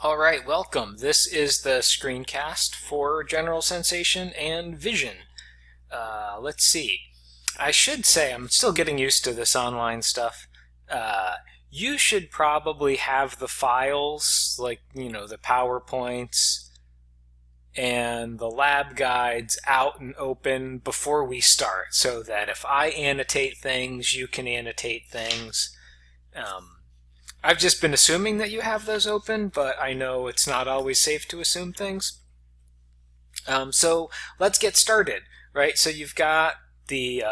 All right, welcome. This is the screencast for general sensation and vision. Let's see. I should say I'm still getting used to this online stuff. You should probably have the files, like, the PowerPoints and the lab guides out and open before we start, so that if I annotate things, you can annotate things. I've just been assuming that you have those open, but I know it's not always safe to assume things. So let's get started, right? So you've got the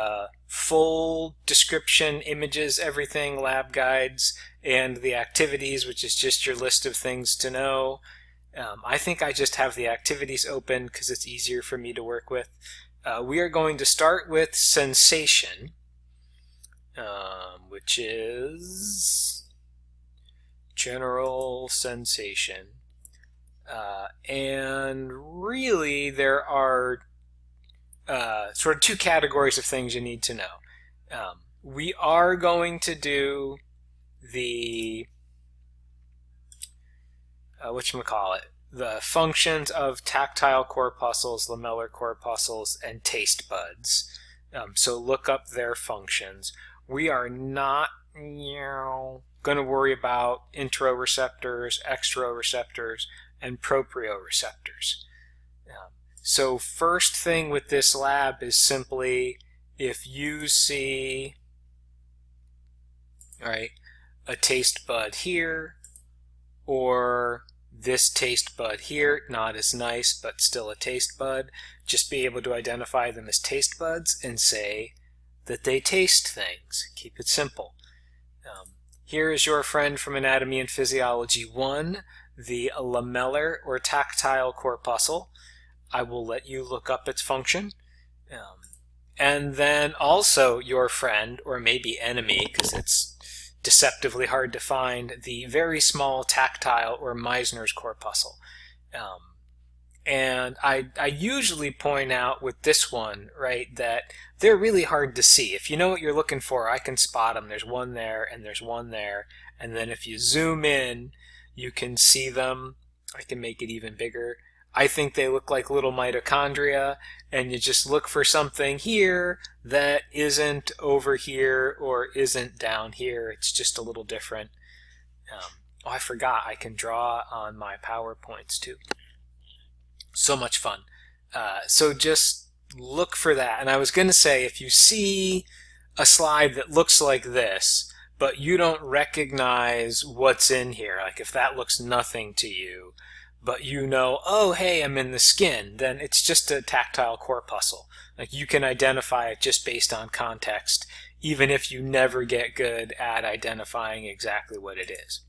full description, images, everything, lab guides, and the activities, which is just your list of things to know. I think I just have the activities open because it's easier for me to work with. We are going to start with sensation, which is general sensation. And really there are sort of two categories of things you need to know. We are going to do the the functions of tactile corpuscles, lamellar corpuscles, and taste buds. So look up their functions. We are not going to worry about interoreceptors, exteroreceptors, and proprioreceptors. So first thing with this lab is simply if you see, a taste bud here, or this taste bud here, not as nice, but still a taste bud, just be able to identify them as taste buds and say that they taste things. Keep it simple. Here is your friend from Anatomy and Physiology 1, the lamellar or tactile corpuscle. I will let you look up its function. And then also your friend, or maybe enemy, because it's deceptively hard to find, the very small tactile or Meissner's corpuscle. And I usually point out with this one, that they're really hard to see. If you know what you're looking for, I can spot them. There's one there, and there's one there. And then if you zoom in, you can see them. I can make it even bigger. I think they look like little mitochondria, and you just look for something here that isn't over here or isn't down here. It's just a little different. I forgot I can draw on my PowerPoints too. So much fun. So just look for that. And I was going to say, if you see a slide that looks like this, but you don't recognize what's in here, like if that looks nothing to you, but you know, oh, hey, I'm in the skin, then it's just a tactile corpuscle. Like you can identify it just based on context, even if you never get good at identifying exactly what it is.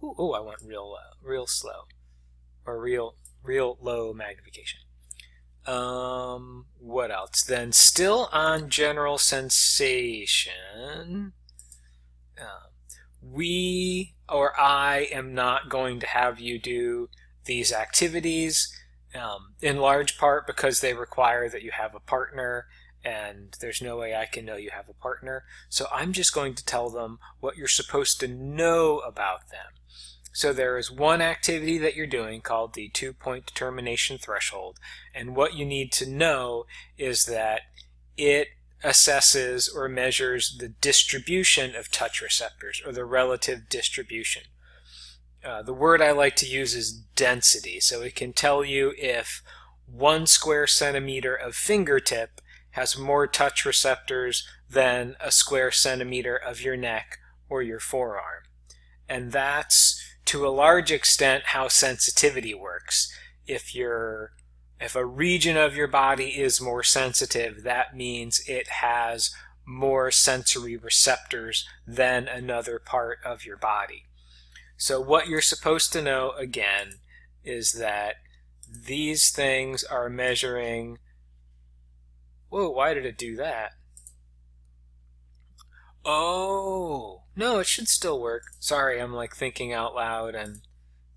Ooh, I went real slow, or real low magnification. What else? Then still on general sensation, I am not going to have you do these activities, in large part because they require that you have a partner, and there's no way I can know you have a partner. So I'm just going to tell them what you're supposed to know about them. So there is one activity that you're doing called the 2-point determination threshold, and what you need to know is that it assesses or measures the distribution of touch receptors, or the relative distribution. The word I like to use is density. So it can tell you if 1 square centimeter of fingertip has more touch receptors than a square centimeter of your neck or your forearm. And that's, to a large extent, how sensitivity works. If a region of your body is more sensitive, that means it has more sensory receptors than another part of your body. So what you're supposed to know, again, is that these things are measuring... Whoa, why did it do that? Oh, no, it should still work. Sorry, I'm like thinking out loud, and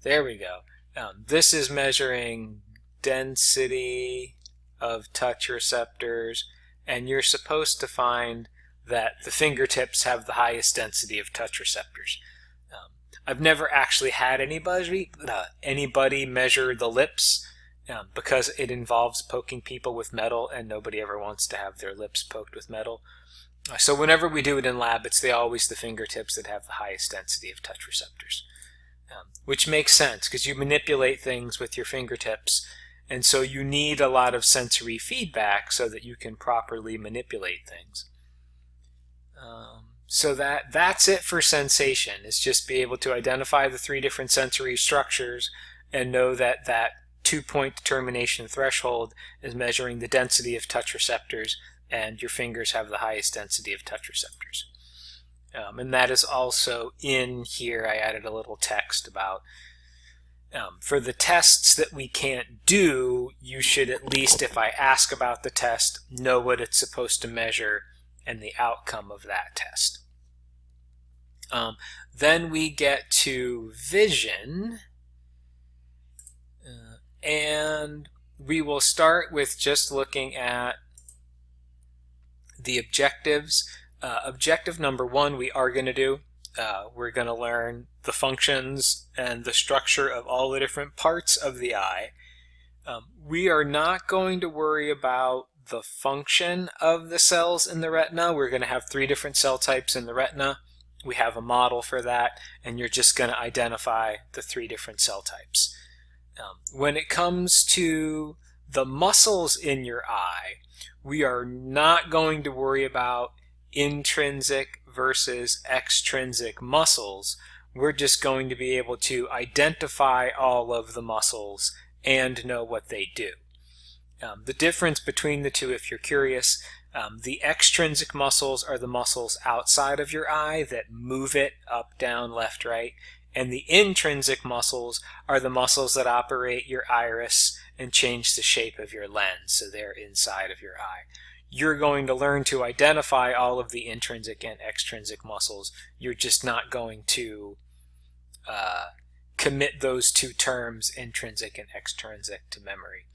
there we go. This is measuring density of touch receptors, and you're supposed to find that the fingertips have the highest density of touch receptors. I've never actually had anybody measure the lips because it involves poking people with metal, and nobody ever wants to have their lips poked with metal. So whenever we do it in lab, it's always the fingertips that have the highest density of touch receptors, which makes sense because you manipulate things with your fingertips, and so you need a lot of sensory feedback so that you can properly manipulate things. So that's it for sensation. It's just be able to identify the 3 different sensory structures and know that that 2-point determination threshold is measuring the density of touch receptors, and your fingers have the highest density of touch receptors. And that is also in here. I added a little text about for the tests that we can't do, you should at least, if I ask about the test, know what it's supposed to measure and the outcome of that test. Then we get to vision, and we will start with just looking at the objectives. Objective number 1 we are going to do. We're going to learn the functions and the structure of all the different parts of the eye. We are not going to worry about the function of the cells in the retina. We're going to have 3 different cell types in the retina. We have a model for that, and you're just going to identify the 3 different cell types. When it comes to the muscles in your eye, we are not going to worry about intrinsic versus extrinsic muscles. We're just going to be able to identify all of the muscles and know what they do. The difference between the two, if you're curious, the extrinsic muscles are the muscles outside of your eye that move it up, down, left, right, and the intrinsic muscles are the muscles that operate your iris and change the shape of your lens, so they're inside of your eye. You're going to learn to identify all of the intrinsic and extrinsic muscles. You're just not going to commit those 2 terms, intrinsic and extrinsic, to memory.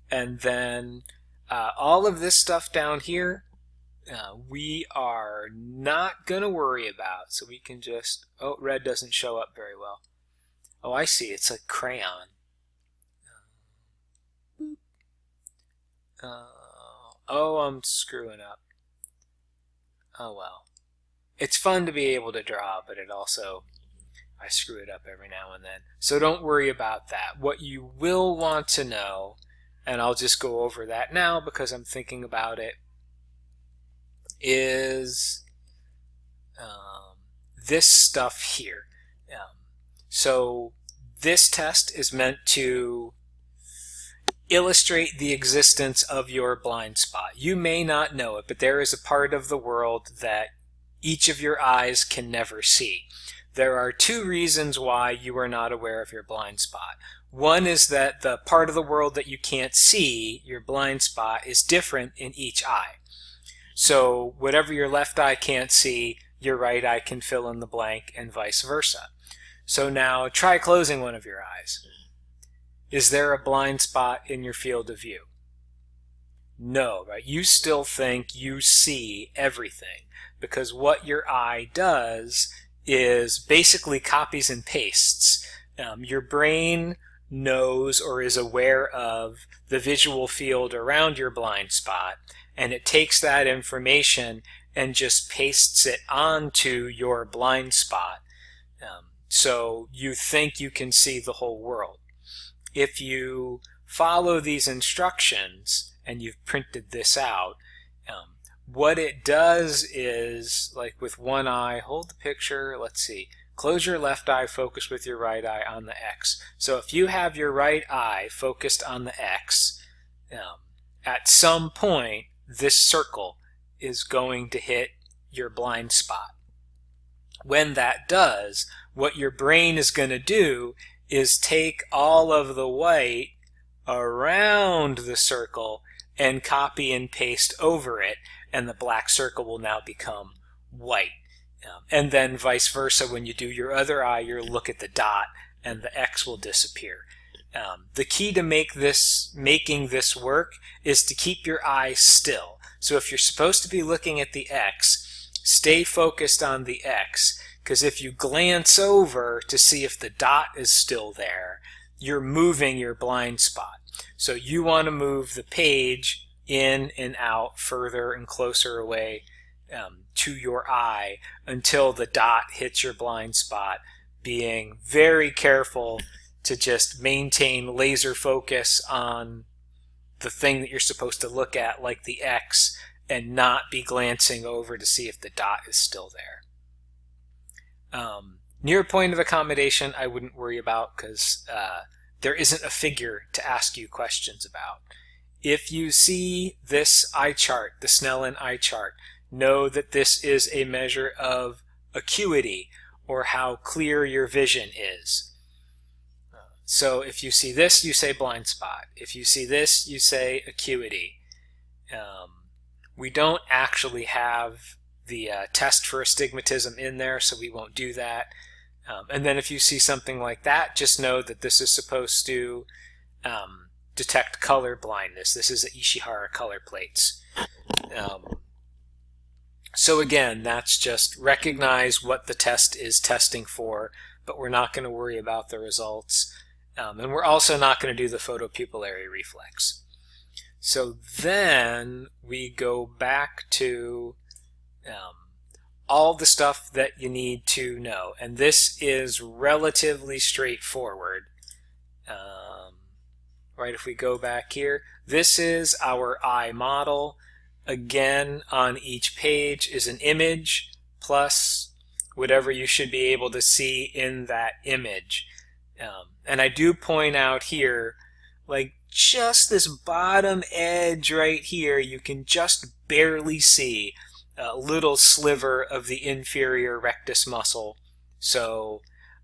And then all of this stuff down here, we are not going to worry about. So we can just, oh, red doesn't show up very well. Oh, I see, it's a crayon. Oh, I'm screwing up. Oh well. It's fun to be able to draw, but it also, I screw it up every now and then. So don't worry about that. What you will want to know, and I'll just go over that now because I'm thinking about it, is this stuff here. So this test is meant to illustrate the existence of your blind spot. You may not know it, but there is a part of the world that each of your eyes can never see. There are 2 reasons why you are not aware of your blind spot. One is that the part of the world that you can't see, your blind spot, is different in each eye. So whatever your left eye can't see, your right eye can fill in the blank, and vice versa. So now try closing one of your eyes. Is there a blind spot in your field of view? No, right? You still think you see everything because what your eye does is basically copies and pastes. Your brain knows or is aware of the visual field around your blind spot, and it takes that information and just pastes it onto your blind spot. So you think you can see the whole world. If you follow these instructions, and you've printed this out, what it does is, like with one eye, hold the picture, let's see, close your left eye, focus with your right eye on the X. So if you have your right eye focused on the X, at some point this circle is going to hit your blind spot. When that does, what your brain is going to do is take all of the white around the circle and copy and paste over it, and the black circle will now become white. And then vice versa, when you do your other eye, you'll look at the dot and the X will disappear. The key to making this work is to keep your eye still. So if you're supposed to be looking at the X, stay focused on the X. because if you glance over to see if the dot is still there, you're moving your blind spot. So you want to move the page in and out further and closer away to your eye until the dot hits your blind spot, being very careful to just maintain laser focus on the thing that you're supposed to look at, like the X, and not be glancing over to see if the dot is still there. Near point of accommodation, I wouldn't worry about, because there isn't a figure to ask you questions about. If you see this eye chart, the Snellen eye chart, know that this is a measure of acuity, or how clear your vision is. So if you see this, you say blind spot. If you see this, you say acuity. We don't actually have the test for astigmatism in there, so we won't do that. And then if you see something like that, just know that this is supposed to detect color blindness. This is a Ishihara color plates. So again, that's just recognize what the test is testing for, but we're not going to worry about the results. And we're also not going to do the photopupillary reflex. So then we go back to all the stuff that you need to know. And this is relatively straightforward. Right, if we go back here, this is our eye model. Again, on each page is an image plus whatever you should be able to see in that image. And I do point out here, like just this bottom edge right here, you can just barely see a little sliver of the inferior rectus muscle. So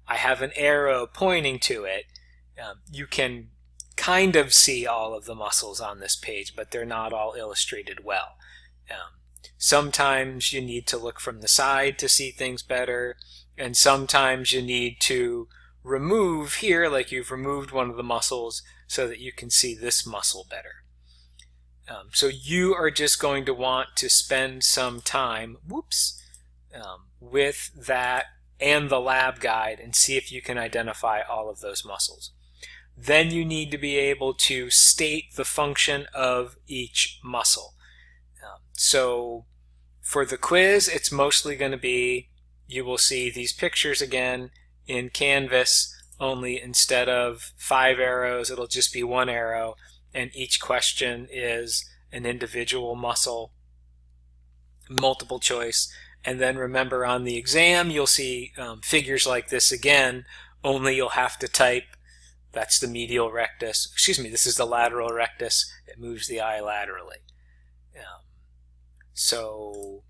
I have an arrow pointing to it. You can kind of see all of the muscles on this page, but they're not all illustrated well. Sometimes you need to look from the side to see things better, and sometimes you need to remove here, like you've removed one of the muscles, so that you can see this muscle better. So you are just going to want to spend some time, with that and the lab guide and see if you can identify all of those muscles. Then you need to be able to state the function of each muscle. So for the quiz, it's mostly going to be, you will see these pictures again in Canvas, only instead of 5 arrows, it'll just be 1 arrow, and each question is an individual muscle, multiple choice. And then remember, on the exam, you'll see figures like this again, only you'll have to type, that's the medial rectus, this is the lateral rectus, it moves the eye laterally. So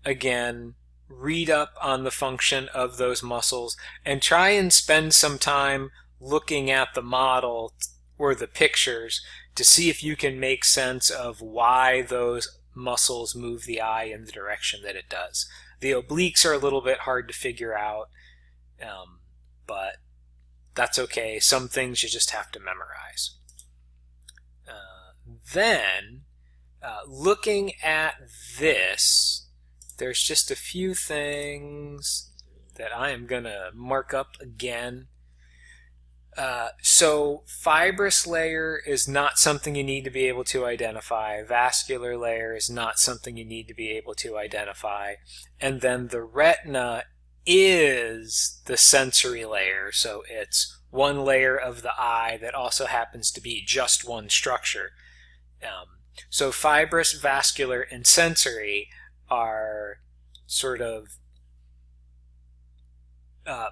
again, read up on the function of those muscles and try and spend some time looking at the model or the pictures to see if you can make sense of why those muscles move the eye in the direction that it does. The obliques are a little bit hard to figure out, but that's okay. Some things you just have to memorize. Then, looking at this, there's just a few things that I am going to mark up again. So fibrous layer is not something you need to be able to identify. Vascular layer is not something you need to be able to identify. And then the retina is the sensory layer. So it's one layer of the eye that also happens to be just one structure. So fibrous, vascular, and sensory are sort of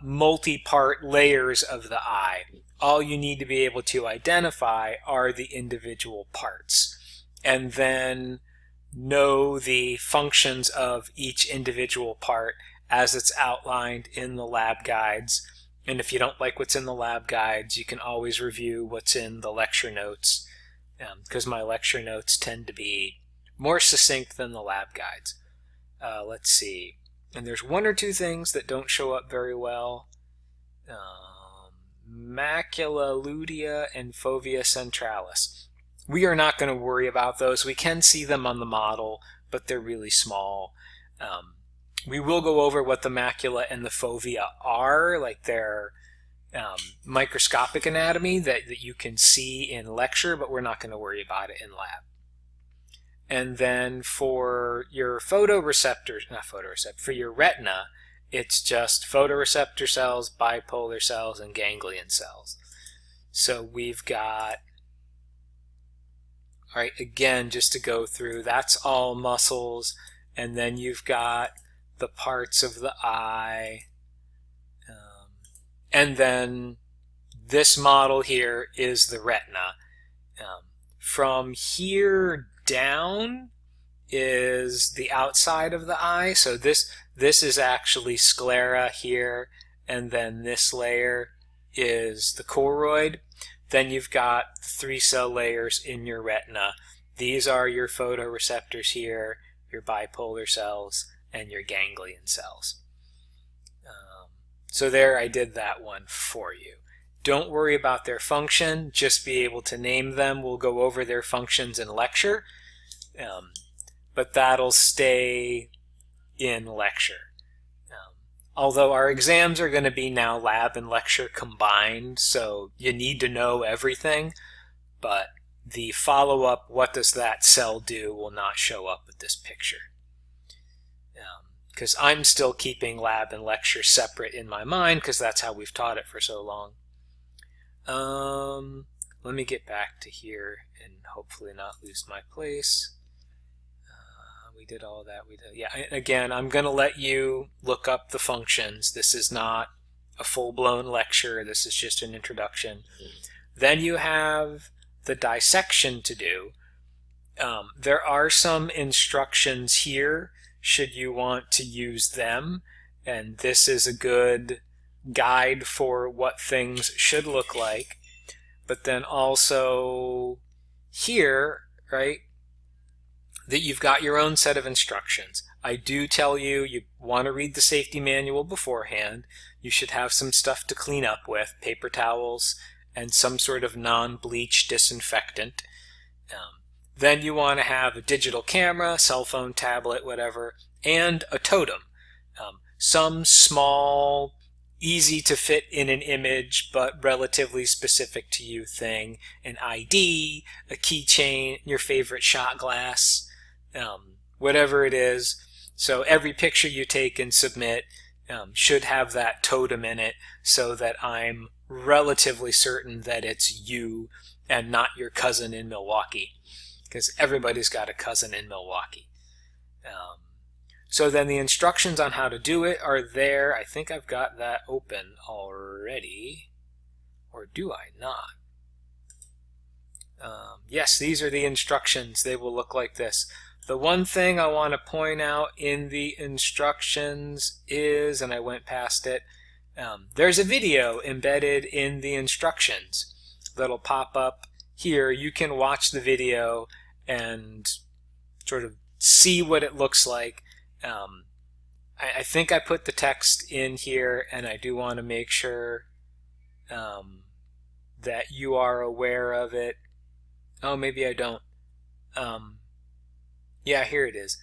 multi-part layers of the eye. All you need to be able to identify are the individual parts, and then know the functions of each individual part as it's outlined in the lab guides. And if you don't like what's in the lab guides, you can always review what's in the lecture notes, because my lecture notes tend to be more succinct than the lab guides. Let's see. And there's 1 or 2 things that don't show up very well. Macula, Lutea, and Fovea Centralis. We are not going to worry about those. We can see them on the model, but they're really small. We will go over what the macula and the fovea are, like their microscopic anatomy that you can see in lecture, but we're not going to worry about it in lab. And then for your photoreceptors, not photoreceptor, for your retina, it's just photoreceptor cells, bipolar cells, and ganglion cells. So we've got, all right, again, just to go through, that's all muscles, and then you've got the parts of the eye, and then this model here is the retina. From here down is the outside of the eye, so this is actually sclera here, and then this layer is the choroid. Then you've got the 3 cell layers in your retina. These are your photoreceptors here, your bipolar cells, and your ganglion cells. So there, I did that one for you. Don't worry about their function, just be able to name them. We'll go over their functions in lecture, but that'll stay in lecture. Although our exams are going to be now lab and lecture combined, so you need to know everything, but the follow-up, what does that cell do, will not show up with this picture. Because I'm still keeping lab and lecture separate in my mind, because that's how we've taught it for so long. Let me get back to here and hopefully not lose my place. We did all that. We did, yeah. Again, I'm going to let you look up the functions. This is not a full-blown lecture. This is just an introduction. Then you have the dissection to do. There are some instructions here should you want to use them, and this is a good guide for what things should look like. But then also here, right, that you've got your own set of instructions. I do tell you, you want to read the safety manual beforehand. You should have some stuff to clean up with, paper towels and some sort of non-bleach disinfectant. Then you want to have a digital camera, cell phone, tablet, whatever, and a totem. Some small, easy to fit in an image, but relatively specific to you thing. An ID, a keychain, your favorite shot glass, whatever it is. So every picture you take and submit should have that totem in it, so that I'm relatively certain that it's you and not your cousin in Milwaukee, because everybody's got a cousin in Milwaukee. So then the instructions on how to do it are there. I think I've got that open already, or do I not? Yes, these are the instructions. They will look like this. The one thing I want to point out in the instructions is, and I went past it, there's a video embedded in the instructions that'll pop up here. You can watch the video and sort of see what it looks like. I think I put the text in here, and I do want to make sure that you are aware of it. Oh, maybe I don't. Yeah, here it is.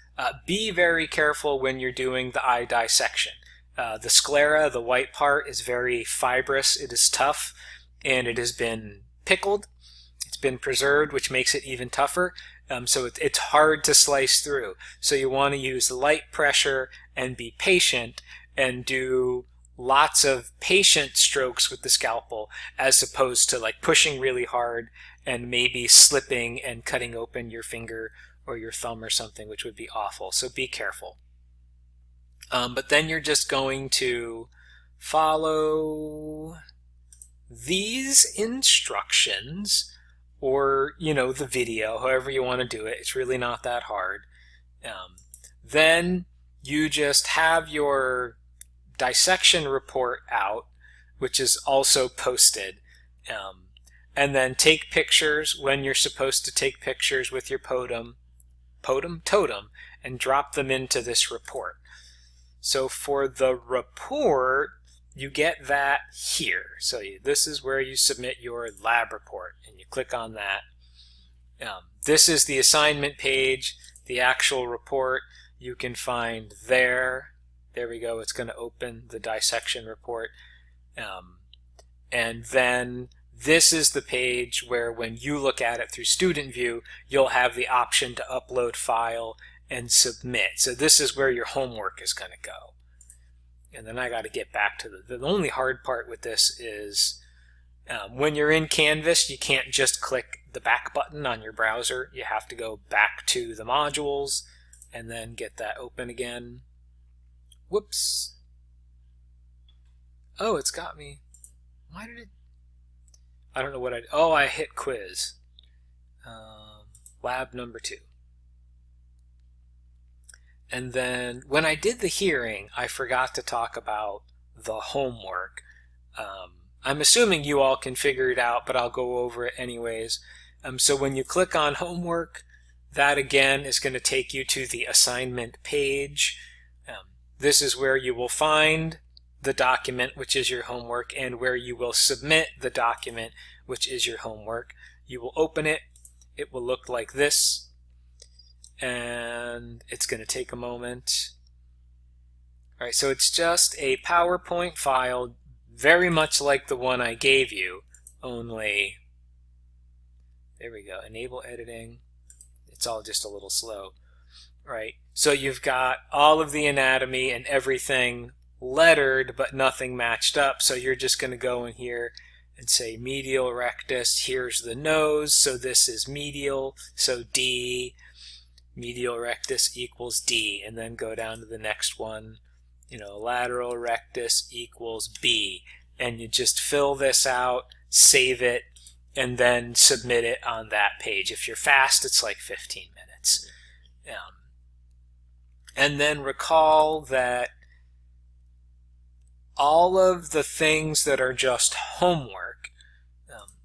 Be very careful when you're doing the eye dissection. The sclera, the white part, is very fibrous. It is tough, and it has been pickled. It's been preserved, which makes it even tougher. So it's hard to slice through. So you want to use light pressure and be patient and do lots of patient strokes with the scalpel, as opposed to like pushing really hard and maybe slipping and cutting open your finger or your thumb or something, which would be awful. So be careful. But then you're just going to follow these instructions, or, you know, the video, however you want to do it. It's really not that hard. Then you just have your dissection report out, which is also posted. And then take pictures when you're supposed to take pictures with your totem, and drop them into this report. So for the report, you get that here. So this is where you submit your lab report, and you click on that. This is the assignment page. The actual report you can find there. There we go. It's going to open the dissection report. And then this is the page where when you look at it through Student View, you'll have the option to upload file and submit. So this is where your homework is going to go. And then I got to get back to the only hard part with this is when you're in Canvas, you can't just click the back button on your browser. You have to go back to the modules and then get that open again. Whoops. Oh, it's got me. Why did it? I don't know what I hit quiz. Lab number 2. And then when I did the hearing, I forgot to talk about the homework. I'm assuming you all can figure it out, but I'll go over it anyways. So when you click on homework, that again is going to take you to the assignment page. This is where you will find the document, which is your homework, and where you will submit the document, which is your homework. You will open it. It will look like this, and it's going to take a moment. All right, so it's just a PowerPoint file, very much like the one I gave you, only, there we go, enable editing. It's all just a little slow, right? So you've got all of the anatomy and everything lettered, but nothing matched up. So you're just going to go in here and say medial rectus. Here's the nose, so this is medial, so D. Medial rectus equals D, and then go down to the next one. Lateral rectus equals B, and you just fill this out, save it, and then submit it on that page. If you're fast, it's like 15 minutes. And then recall that all of the things that are just homework,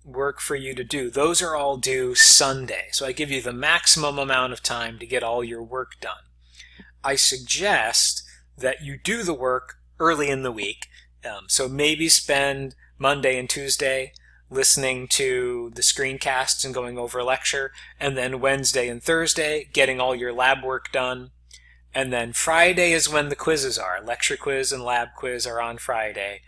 work for you to do, those are all due Sunday. So I give you the maximum amount of time to get all your work done. I suggest that you do the work early in the week. So maybe spend Monday and Tuesday listening to the screencasts and going over a lecture, and then Wednesday and Thursday getting all your lab work done. And then Friday is when the quizzes are. Lecture quiz and lab quiz are on Friday.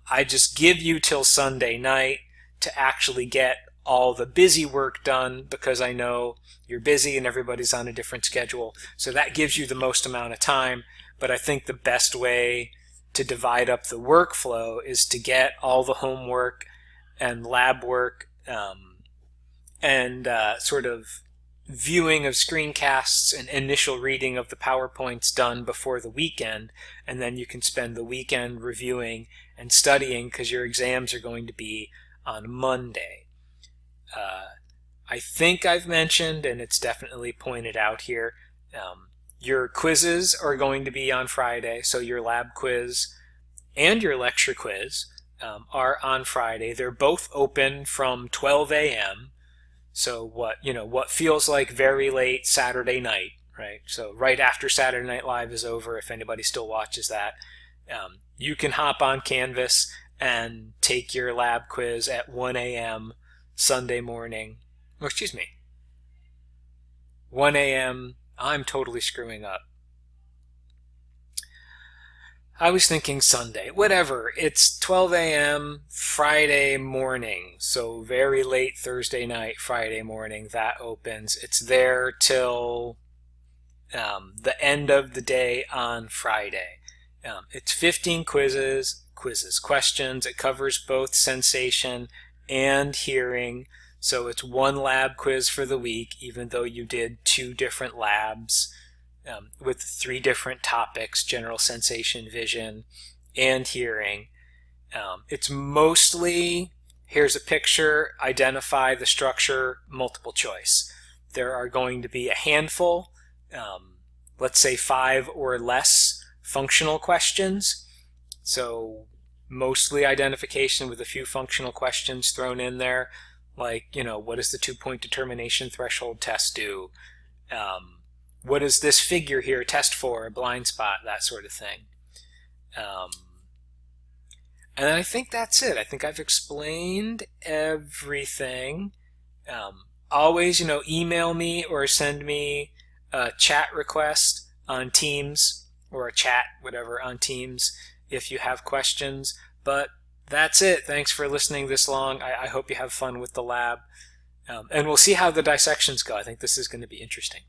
I just give you till Sunday night to actually get all the busy work done, because I know you're busy and everybody's on a different schedule. So that gives you the most amount of time. But I think the best way to divide up the workflow is to get all the homework and lab work and sort of viewing of screencasts and initial reading of the PowerPoints done before the weekend, and then you can spend the weekend reviewing and studying, because your exams are going to be on Monday. I think I've mentioned, and it's definitely pointed out here, your quizzes are going to be on Friday, so your lab quiz and your lecture quiz are on Friday. They're both open from 12 a.m. So what feels like very late Saturday night, right? So right after Saturday Night Live is over, if anybody still watches that, you can hop on Canvas and take your lab quiz at 1 a.m. Sunday morning. Or excuse me, 1 a.m. I'm totally screwing up. I was thinking Sunday. Whatever. It's 12 a.m. Friday morning. So very late Thursday night, Friday morning, that opens. It's there till the end of the day on Friday. It's 15 questions. It covers both sensation and hearing. So it's one lab quiz for the week, even though you did 2 different labs. With 3 different topics: general sensation, vision, and hearing. It's mostly, here's a picture, identify the structure, multiple choice. There are going to be a handful, let's say 5 or less functional questions. So mostly identification with a few functional questions thrown in there, like, what does the 2-point determination threshold test do? What does this figure here test for? A blind spot, that sort of thing. And I think that's it. I think I've explained everything. Always, email me or send me a chat request on Teams or a chat, whatever, on Teams if you have questions. But that's it. Thanks for listening this long. I hope you have fun with the lab. And we'll see how the dissections go. I think this is going to be interesting.